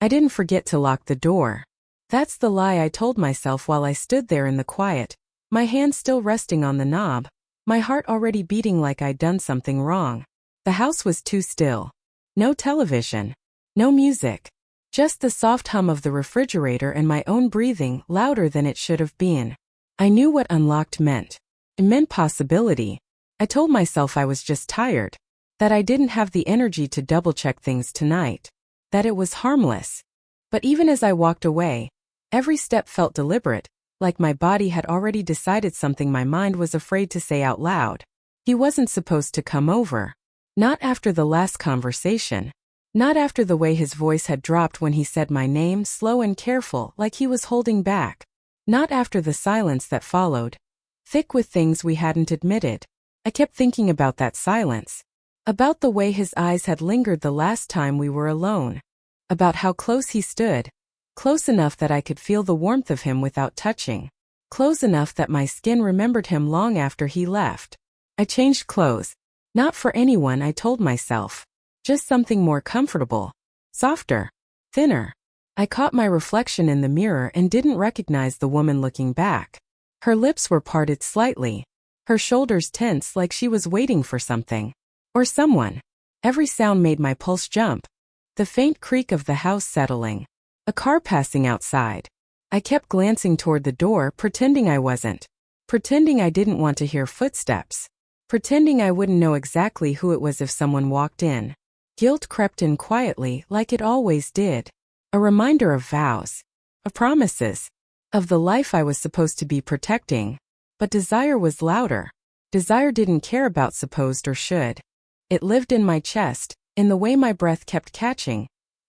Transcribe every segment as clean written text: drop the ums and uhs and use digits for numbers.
I didn't forget to lock the door. That's the lie I told myself while I stood there in the quiet, my hand still resting on the knob, my heart already beating like I'd done something wrong. The house was too still. No television. No music. Just the soft hum of the refrigerator and my own breathing, louder than it should have been. I knew what unlocked meant. It meant possibility. I told myself I was just tired. That I didn't have the energy to double-check things tonight. That it was harmless. But even as I walked away, every step felt deliberate, like my body had already decided something my mind was afraid to say out loud. He wasn't supposed to come over. Not after the last conversation. Not after the way his voice had dropped when he said my name, slow and careful, like he was holding back. Not after the silence that followed, thick with things we hadn't admitted. I kept thinking about that silence. About the way his eyes had lingered the last time we were alone. About how close he stood. Close enough that I could feel the warmth of him without touching. Close enough that my skin remembered him long after he left. I changed clothes. Not for anyone, I told myself. Just something more comfortable. Softer. Thinner. I caught my reflection in the mirror and didn't recognize the woman looking back. Her lips were parted slightly. Her shoulders tense like she was waiting for something. Or someone. Every sound made my pulse jump. The faint creak of the house settling. A car passing outside. I kept glancing toward the door, pretending I wasn't. Pretending I didn't want to hear footsteps. Pretending I wouldn't know exactly who it was if someone walked in. Guilt crept in quietly, like it always did. A reminder of vows. Of promises. Of the life I was supposed to be protecting. But desire was louder. Desire didn't care about supposed or should. It lived in my chest, in the way my breath kept catching.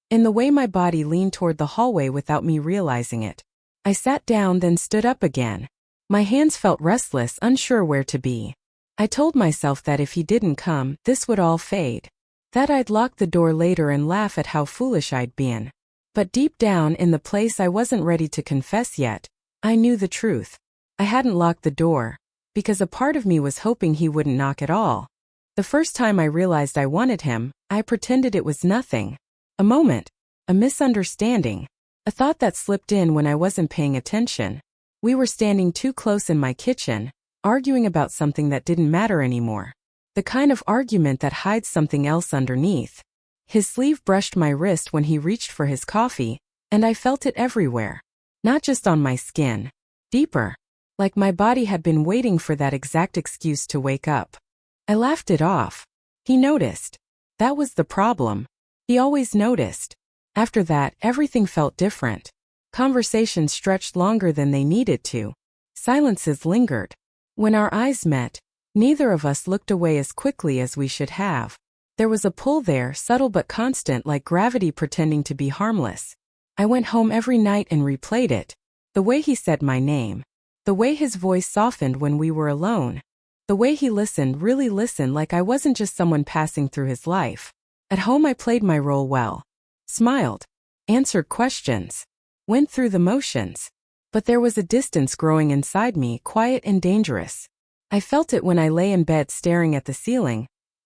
In the way my body leaned toward the hallway without me realizing it. I sat down, then stood up again. My hands felt restless, unsure where to be. I told myself that if he didn't come, this would all fade. That I'd lock the door later and laugh at how foolish I'd been. But deep down in the place I wasn't ready to confess yet, I knew the truth. I hadn't locked the door, because a part of me was hoping he wouldn't knock at all. The first time I realized I wanted him, I pretended it was nothing. A moment. A misunderstanding. A thought that slipped in when I wasn't paying attention. We were standing too close in my kitchen, arguing about something that didn't matter anymore. The kind of argument that hides something else underneath. His sleeve brushed my wrist when he reached for his coffee, and I felt it everywhere. Not just on my skin. Deeper. Like my body had been waiting for that exact excuse to wake up. I laughed it off. He noticed. That was the problem. He always noticed. After that, everything felt different. Conversations stretched longer than they needed to. Silences lingered. When our eyes met, neither of us looked away as quickly as we should have. There was a pull there, subtle but constant, like gravity pretending to be harmless. I went home every night and replayed it. The way he said my name. The way his voice softened when we were alone. The way he listened, really listened, like I wasn't just someone passing through his life. At home I played my role well. Smiled. Answered questions. Went through the motions. But there was a distance growing inside me, quiet and dangerous. I felt it when I lay in bed staring at the ceiling,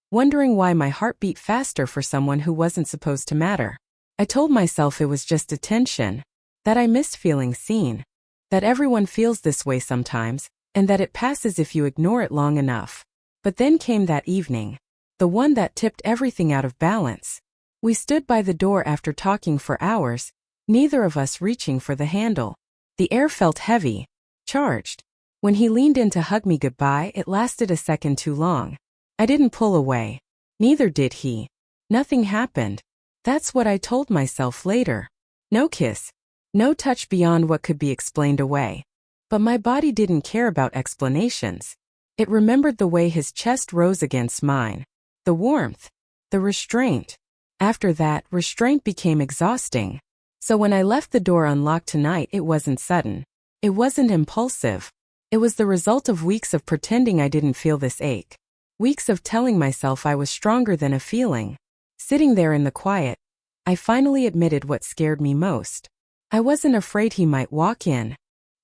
wondering why my heart beat faster for someone who wasn't supposed to matter. I told myself it was just attention. That I missed feeling seen. That everyone feels this way sometimes, and that it passes if you ignore it long enough. But then came that evening. The one that tipped everything out of balance. We stood by the door after talking for hours, neither of us reaching for the handle. The air felt heavy, charged. When he leaned in to hug me goodbye, it lasted a second too long. I didn't pull away. Neither did he. Nothing happened. That's what I told myself later. No kiss. No touch beyond what could be explained away. But my body didn't care about explanations. It remembered the way his chest rose against mine. The warmth. The restraint. After that, restraint became exhausting. So when I left the door unlocked tonight, it wasn't sudden. It wasn't impulsive. It was the result of weeks of pretending I didn't feel this ache. Weeks of telling myself I was stronger than a feeling. Sitting there in the quiet, I finally admitted what scared me most. I wasn't afraid he might walk in.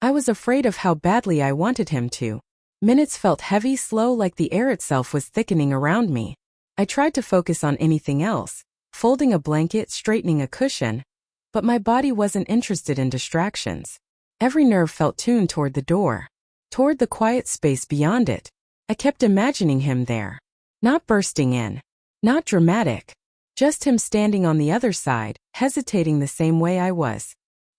I was afraid of how badly I wanted him to. Minutes felt heavy, slow, like the air itself was thickening around me. I tried to focus on anything else. Folding a blanket, straightening a cushion. But my body wasn't interested in distractions. Every nerve felt tuned toward the door, toward the quiet space beyond it. I kept imagining him there. Not bursting in. Not dramatic. Just him standing on the other side, hesitating the same way I was.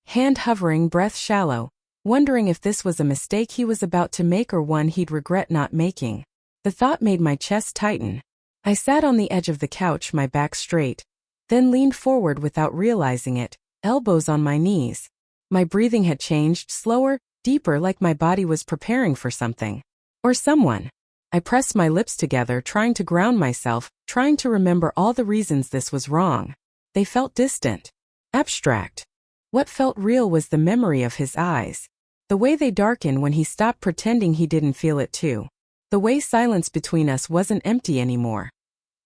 Hand hovering, breath shallow, wondering if this was a mistake he was about to make or one he'd regret not making. The thought made my chest tighten. I sat on the edge of the couch, my back straight, then leaned forward without realizing it, elbows on my knees. My breathing had changed, slower, deeper, like my body was preparing for something. Or someone. I pressed my lips together, trying to ground myself, trying to remember all the reasons this was wrong. They felt distant. Abstract. What felt real was the memory of his eyes. The way they darkened when he stopped pretending he didn't feel it too. The way silence between us wasn't empty anymore.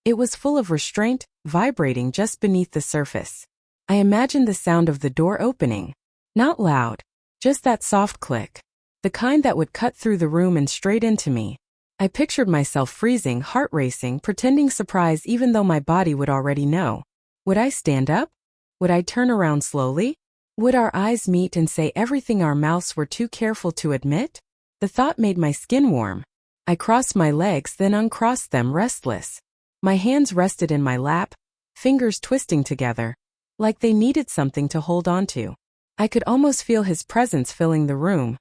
It was full of restraint, vibrating just beneath the surface. I imagined the sound of the door opening. Not loud. Just that soft click. The kind that would cut through the room and straight into me. I pictured myself freezing, heart racing, pretending surprise even though my body would already know. Would I stand up? Would I turn around slowly? Would our eyes meet and say everything our mouths were too careful to admit? The thought made my skin warm. I crossed my legs, then uncrossed them, restless. My hands rested in my lap, fingers twisting together, like they needed something to hold on to. I could almost feel his presence filling the room.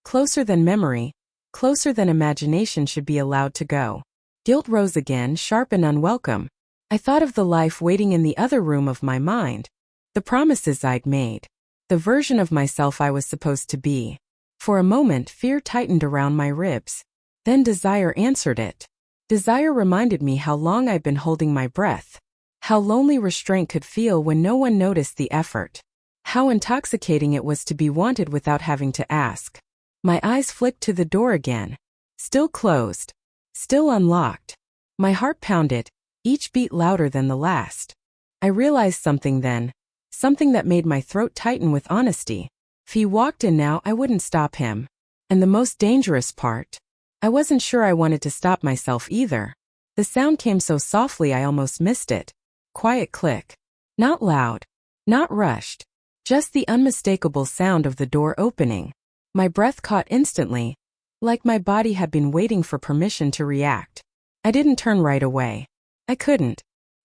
Closer than memory, closer than imagination should be allowed to go. Guilt rose again, sharp and unwelcome. I thought of the life waiting in the other room of my mind. The promises I'd made. The version of myself I was supposed to be. For a moment, fear tightened around my ribs. Then desire answered it. Desire reminded me how long I'd been holding my breath. How lonely restraint could feel when no one noticed the effort. How intoxicating it was to be wanted without having to ask. My eyes flicked to the door again. Still closed. Still unlocked. My heart pounded, each beat louder than the last. I realized something then. Something that made my throat tighten with honesty. If he walked in now, I wouldn't stop him. And the most dangerous part, I wasn't sure I wanted to stop myself either. The sound came so softly I almost missed it. Quiet click. Not loud. Not rushed. Just the unmistakable sound of the door opening. My breath caught instantly, like my body had been waiting for permission to react. I didn't turn right away. I couldn't.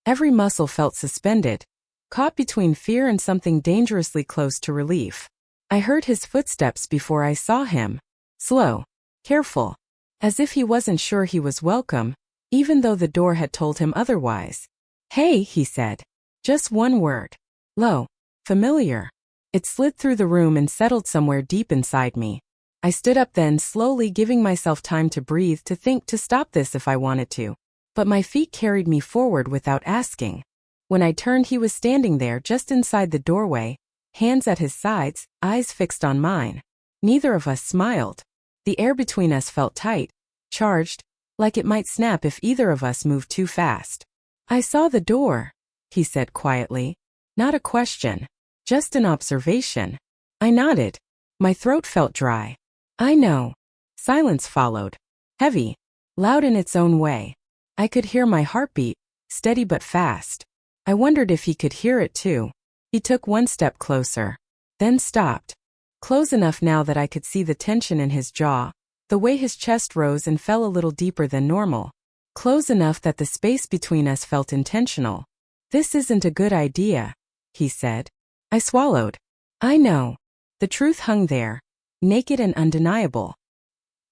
Every muscle felt suspended, caught between fear and something dangerously close to relief. I heard his footsteps before I saw him. Slow. Careful. As if he wasn't sure he was welcome, even though the door had told him otherwise. "Hey," he said. Just one word. Low. Familiar. It slid through the room and settled somewhere deep inside me. I stood up then, slowly, giving myself time to breathe, to think, to stop this if I wanted to. But my feet carried me forward without asking. When I turned, he was standing there just inside the doorway, hands at his sides, eyes fixed on mine. Neither of us smiled. The air between us felt tight, charged, like it might snap if either of us moved too fast. "I saw the door," he said quietly. Not a question. Just an observation. I nodded. My throat felt dry. "I know." Silence followed. Heavy. Loud in its own way. I could hear my heartbeat, steady but fast. I wondered if he could hear it too. He took one step closer. Then stopped. Close enough now that I could see the tension in his jaw, the way his chest rose and fell a little deeper than normal. Close enough that the space between us felt intentional. "This isn't a good idea," he said. I swallowed. I know. The truth hung there, naked and undeniable.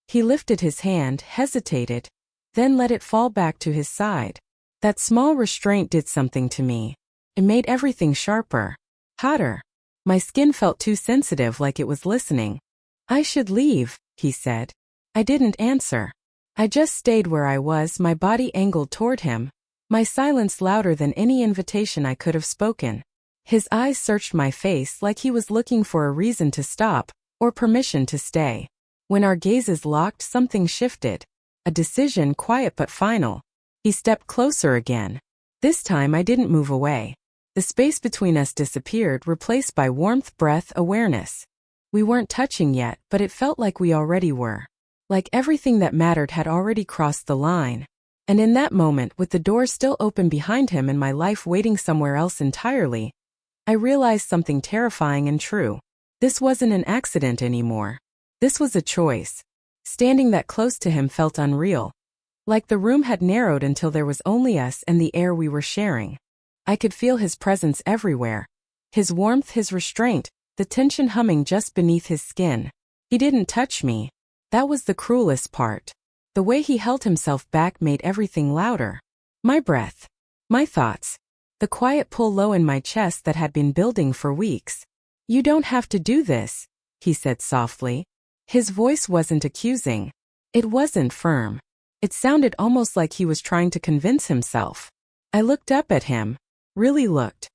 He lifted his hand, hesitated, then let it fall back to his side. That small restraint did something to me. It made everything sharper, hotter. My skin felt too sensitive, like it was listening. "I should leave," he said. I didn't answer. I just stayed where I was, my body angled toward him, my silence louder than any invitation I could have spoken. His eyes searched my face like he was looking for a reason to stop, or permission to stay. When our gazes locked, something shifted. A decision, quiet but final. He stepped closer again. This time I didn't move away. The space between us disappeared, replaced by warmth, breath, awareness. We weren't touching yet, but it felt like we already were. Like everything that mattered had already crossed the line. And in that moment, with the door still open behind him and my life waiting somewhere else entirely, I realized something terrifying and true. This wasn't an accident anymore. This was a choice. Standing that close to him felt unreal. Like the room had narrowed until there was only us and the air we were sharing. I could feel his presence everywhere. His warmth, his restraint, the tension humming just beneath his skin. He didn't touch me. That was the cruelest part. The way he held himself back made everything louder. My breath. My thoughts. The quiet pull low in my chest that had been building for weeks. "You don't have to do this," he said softly. His voice wasn't accusing. It wasn't firm. It sounded almost like he was trying to convince himself. I looked up at him. Really looked.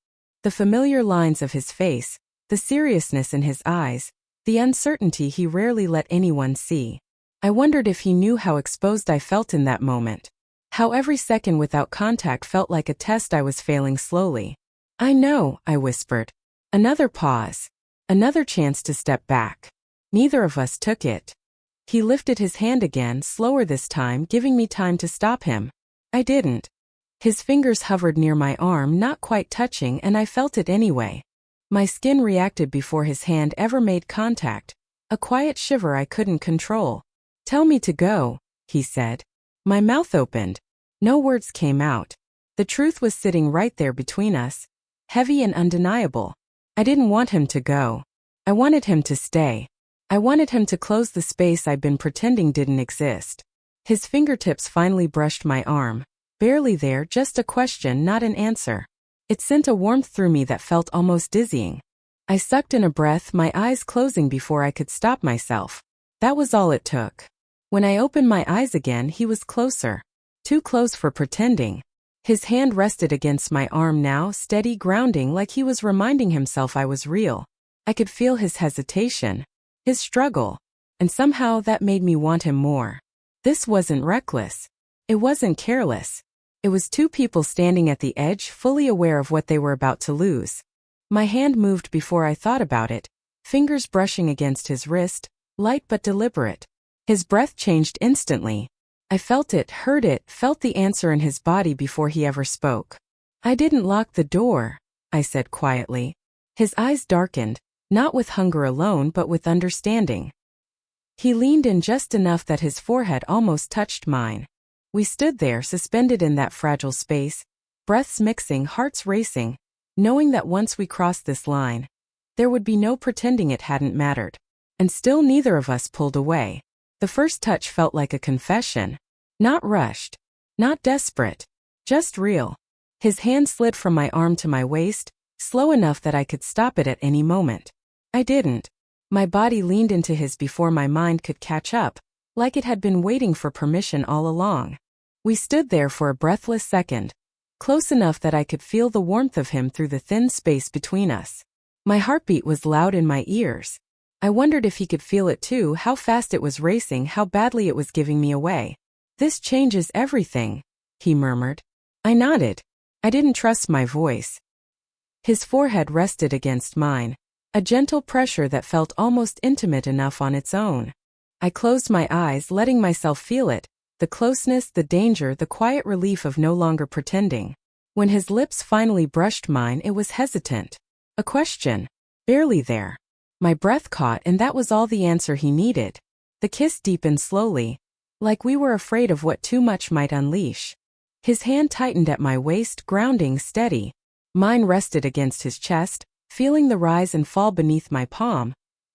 The familiar lines of his face, the seriousness in his eyes, the uncertainty he rarely let anyone see. I wondered if he knew how exposed I felt in that moment. How every second without contact felt like a test I was failing slowly. "I know," I whispered. Another pause. Another chance to step back. Neither of us took it. He lifted his hand again, slower this time, giving me time to stop him. I didn't. His fingers hovered near my arm, not quite touching, and I felt it anyway. My skin reacted before his hand ever made contact. A quiet shiver I couldn't control. "Tell me to go," he said. My mouth opened. No words came out. The truth was sitting right there between us, heavy and undeniable. I didn't want him to go. I wanted him to stay. I wanted him to close the space I'd been pretending didn't exist. His fingertips finally brushed my arm. Barely there, just a question, not an answer. It sent a warmth through me that felt almost dizzying. I sucked in a breath, my eyes closing before I could stop myself. That was all it took. When I opened my eyes again, he was closer. Too close for pretending. His hand rested against my arm now, steady, grounding, like he was reminding himself I was real. I could feel his hesitation. His struggle. And somehow that made me want him more. This wasn't reckless. It wasn't careless. It was two people standing at the edge, fully aware of what they were about to lose. My hand moved before I thought about it, fingers brushing against his wrist, light but deliberate. His breath changed instantly. I felt it, heard it, felt the answer in his body before he ever spoke. "I didn't lock the door," I said quietly. His eyes darkened. Not with hunger alone but with understanding. He leaned in just enough that his forehead almost touched mine. We stood there, suspended in that fragile space, breaths mixing, hearts racing, knowing that once we crossed this line, there would be no pretending it hadn't mattered. And still neither of us pulled away. The first touch felt like a confession. Not rushed. Not desperate. Just real. His hand slid from my arm to my waist, slow enough that I could stop it at any moment. I didn't. My body leaned into his before my mind could catch up, like it had been waiting for permission all along. We stood there for a breathless second, close enough that I could feel the warmth of him through the thin space between us. My heartbeat was loud in my ears. I wondered if he could feel it too, how fast it was racing, how badly it was giving me away. "This changes everything," he murmured. I nodded. I didn't trust my voice. His forehead rested against mine. A gentle pressure that felt almost intimate enough on its own. I closed my eyes, letting myself feel it, the closeness, the danger, the quiet relief of no longer pretending. When his lips finally brushed mine, it was hesitant. A question. Barely there. My breath caught, and that was all the answer he needed. The kiss deepened slowly, like we were afraid of what too much might unleash. His hand tightened at my waist, grounding, steady. Mine rested against his chest, feeling the rise and fall beneath my palm,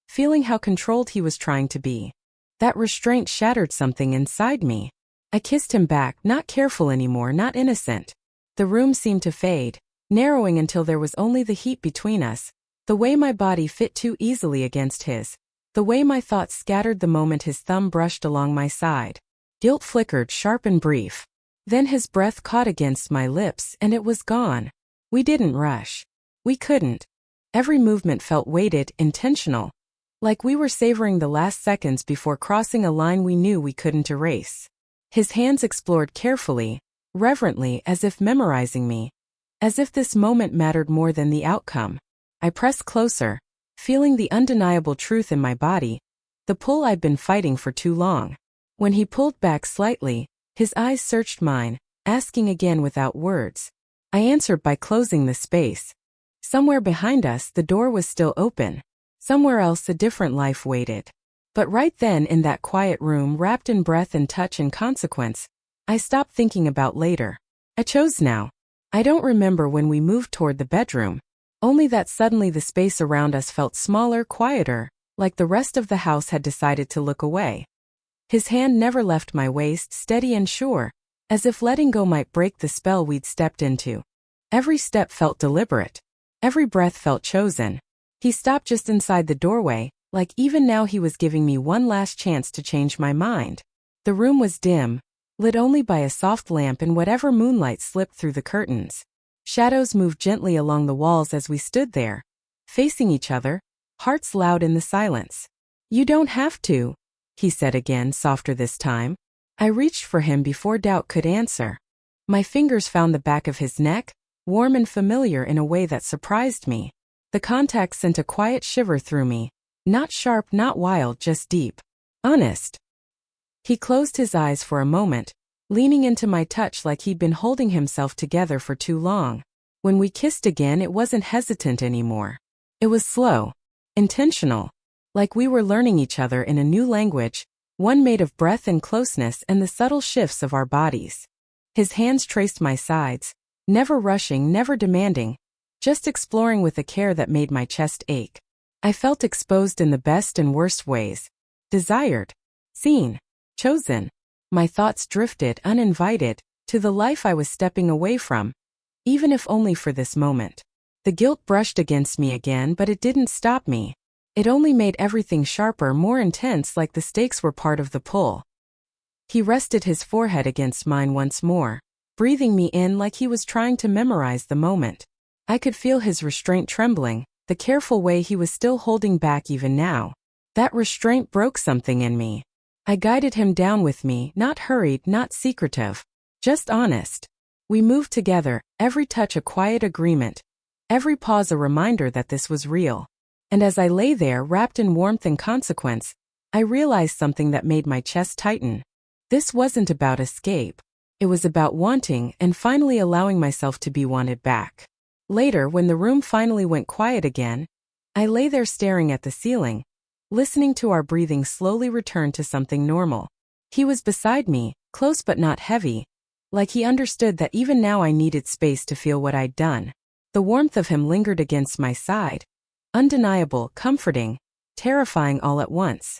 feeling how controlled he was trying to be. That restraint shattered something inside me. I kissed him back, not careful anymore, not innocent. The room seemed to fade, narrowing until there was only the heat between us, the way my body fit too easily against his, the way my thoughts scattered the moment his thumb brushed along my side. Guilt flickered, sharp and brief. Then his breath caught against my lips, and it was gone. We didn't rush. We couldn't. Every movement felt weighted, intentional. Like we were savoring the last seconds before crossing a line we knew we couldn't erase. His hands explored carefully, reverently, as if memorizing me. As if this moment mattered more than the outcome. I pressed closer, feeling the undeniable truth in my body, the pull I'd been fighting for too long. When he pulled back slightly, his eyes searched mine, asking again without words. I answered by closing the space. Somewhere behind us, the door was still open. Somewhere else, a different life waited. But right then, in that quiet room, wrapped in breath and touch and consequence, I stopped thinking about later. I chose now. I don't remember when we moved toward the bedroom, only that suddenly the space around us felt smaller, quieter, like the rest of the house had decided to look away. His hand never left my waist, steady and sure, as if letting go might break the spell we'd stepped into. Every step felt deliberate. Every breath felt chosen. He stopped just inside the doorway, like even now he was giving me one last chance to change my mind. The room was dim, lit only by a soft lamp and whatever moonlight slipped through the curtains. Shadows moved gently along the walls as we stood there, facing each other, hearts loud in the silence. "You don't have to," he said again, softer this time. I reached for him before doubt could answer. My fingers found the back of his neck, warm and familiar in a way that surprised me. The contact sent a quiet shiver through me. Not sharp, not wild, just deep. Honest. He closed his eyes for a moment, leaning into my touch like he'd been holding himself together for too long. When we kissed again, it wasn't hesitant anymore. It was slow, intentional, like we were learning each other in a new language, one made of breath and closeness and the subtle shifts of our bodies. His hands traced my sides, never rushing, never demanding, just exploring with a care that made my chest ache. I felt exposed in the best and worst ways. Desired, seen, chosen. My thoughts drifted, uninvited, to the life I was stepping away from, even if only for this moment. The guilt brushed against me again, but it didn't stop me. It only made everything sharper, more intense, like the stakes were part of the pull. He rested his forehead against mine once more, breathing me in like he was trying to memorize the moment. I could feel his restraint trembling, the careful way he was still holding back even now. That restraint broke something in me. I guided him down with me, not hurried, not secretive, just honest. We moved together, every touch a quiet agreement, every pause a reminder that this was real. And as I lay there, wrapped in warmth and consequence, I realized something that made my chest tighten. This wasn't about escape. It was about wanting and finally allowing myself to be wanted back. Later, when the room finally went quiet again, I lay there staring at the ceiling, listening to our breathing slowly return to something normal. He was beside me, close but not heavy, like he understood that even now I needed space to feel what I'd done. The warmth of him lingered against my side, undeniable, comforting, terrifying all at once.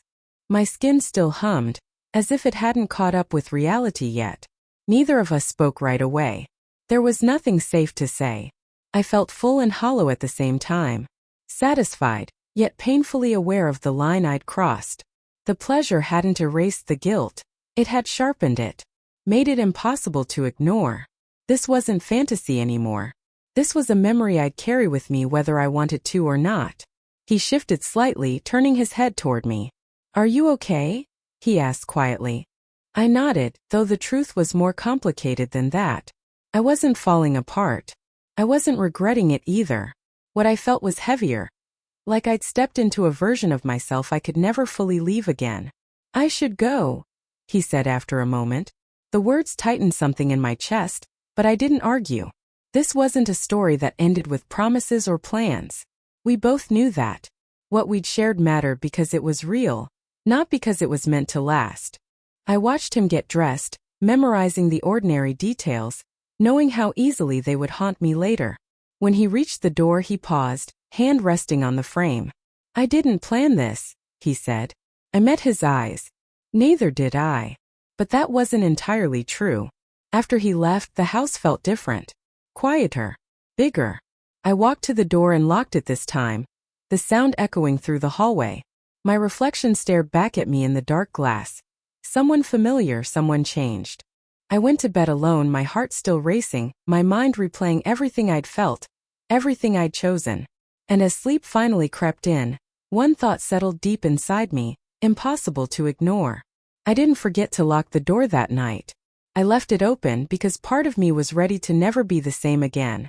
My skin still hummed, as if it hadn't caught up with reality yet. Neither of us spoke right away. There was nothing safe to say. I felt full and hollow at the same time. Satisfied, yet painfully aware of the line I'd crossed. The pleasure hadn't erased the guilt. It had sharpened it, made it impossible to ignore. This wasn't fantasy anymore. This was a memory I'd carry with me whether I wanted to or not. He shifted slightly, turning his head toward me. "Are you okay?" he asked quietly. I nodded, though the truth was more complicated than that. I wasn't falling apart. I wasn't regretting it either. What I felt was heavier, like I'd stepped into a version of myself I could never fully leave again. "I should go," he said after a moment. The words tightened something in my chest, but I didn't argue. This wasn't a story that ended with promises or plans. We both knew that. What we'd shared mattered because it was real, not because it was meant to last. I watched him get dressed, memorizing the ordinary details, knowing how easily they would haunt me later. When he reached the door, he paused, hand resting on the frame. "I didn't plan this," he said. I met his eyes. Neither did I. But that wasn't entirely true. After he left, the house felt different. Quieter. Bigger. I walked to the door and locked it this time, the sound echoing through the hallway. My reflection stared back at me in the dark glass. Someone familiar, someone changed. I went to bed alone, my heart still racing, my mind replaying everything I'd felt, everything I'd chosen. And as sleep finally crept in, one thought settled deep inside me, impossible to ignore. I didn't forget to lock the door that night. I left it open because part of me was ready to never be the same again.